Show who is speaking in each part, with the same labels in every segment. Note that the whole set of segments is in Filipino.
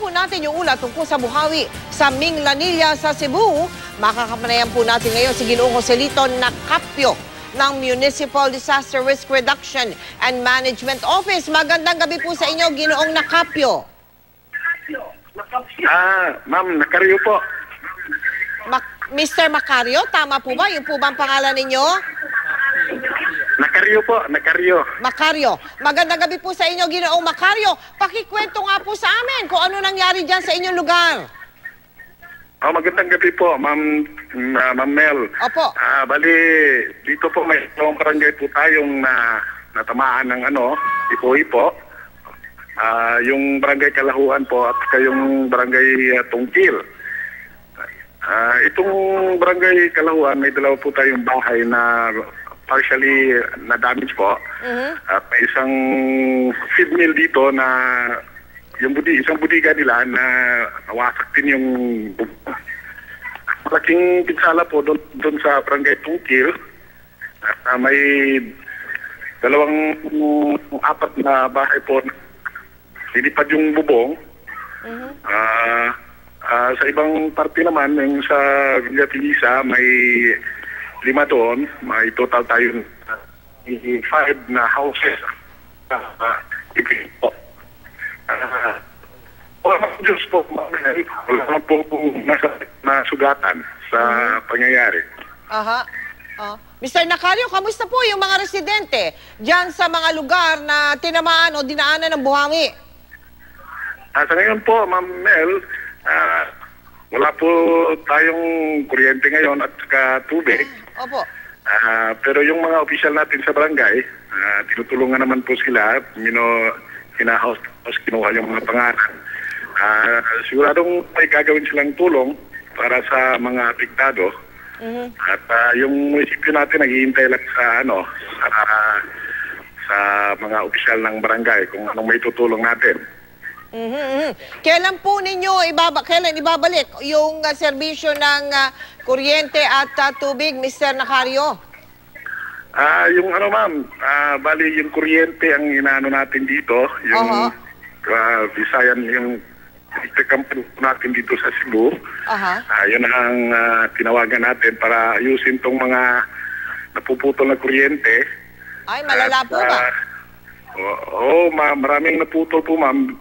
Speaker 1: po natin yung ulat tungkol sa buhawi sa Minglanilla sa Cebu. Makakapanayan po natin ngayon si Ginoong Joselito Nacapio ng Municipal Disaster Risk Reduction and Management Office. Magandang gabi po sa inyo, Ginoong Nacapio.
Speaker 2: Ma'am, Nacaryo po.
Speaker 1: Mr. Macario, tama po ba? Yung po bang pangalan ninyo?
Speaker 2: Nacaryo po, Nacaryo.
Speaker 1: Macario. Magandang gabi po sa inyo, Ginoong Macario. Pakikwento nga po sa amin kung ano nangyari dyan sa inyong lugar.
Speaker 2: Magandang gabi po, Ma'am Mel.
Speaker 1: Opo.
Speaker 2: Bali, dito po may dalawang barangay po tayong natamaan ng Ipo-Ipo. Yung barangay Kalahuan po at yung barangay Tungkil. Itong barangay Kalahuan, may dalawa po tayong bahay na partially na-damage po. At may isang feed mill dito na isang budiga nila na nawasak din yung malaking pinsala po doon sa barangay Tungkil. May apat na bahay po sinipad yung bubong. Sa ibang parte naman, yung sa Villa Pilisa, may 5 doon. May total tayo 5 na houses. Wala Diyos po, wala po nasugatan sa pangyayari.
Speaker 1: Mr. Nacario, kamusta po yung mga residente dyan sa mga lugar na tinamaan o dinaanan ng buhangin?
Speaker 2: Sa ngayon po, Ma'am Mel, wala po tayong kuryente ngayon at saka tubig.
Speaker 1: Opo.
Speaker 2: Pero yung mga opisyal natin sa barangay, tinutulungan naman po sila. Hinahouse, kinuha yung mga pangalan. Siguradong may gagawin silang tulong para sa mga apektado. At yung munisipyo natin naghihintay lang sa mga opisyal ng barangay kung anong may tutulong natin.
Speaker 1: Kailan po ninyo ibabalik yung serbisyo ng kuryente at tubig, Mr. Nacario?
Speaker 2: Yung ma'am, bali yung kuryente ang inaano natin dito, yung Visayan, yung electric company natin dito sa Cebu. Yun ang tinawagan natin para ayusin tong mga napuputol na kuryente.
Speaker 1: Ay, malala po ba?
Speaker 2: Maraming naputol po, ma'am.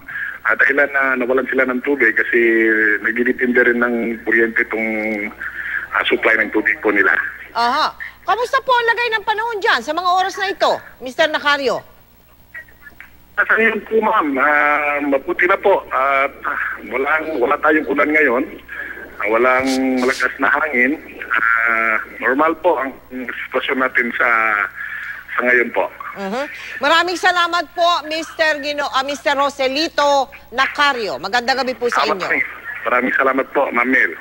Speaker 2: Dahilan na nawalan sila ng tubig kasi nagdidepende rin ng kuryente itong supply ng tubig po nila.
Speaker 1: Kamusta po ang lagay ng panahon dyan sa mga oras na ito, Mr. Nacario?
Speaker 2: Sa ngayon po, ma'am, mabuti na po. Wala tayong ulan ngayon. Walang malakas na hangin. Normal po ang sitwasyon natin sa ngayon po.
Speaker 1: Maraming salamat po, Mr. Joselito Nacario. Magandang gabi po sa inyo.
Speaker 2: Maraming salamat po, Ma'am Mel.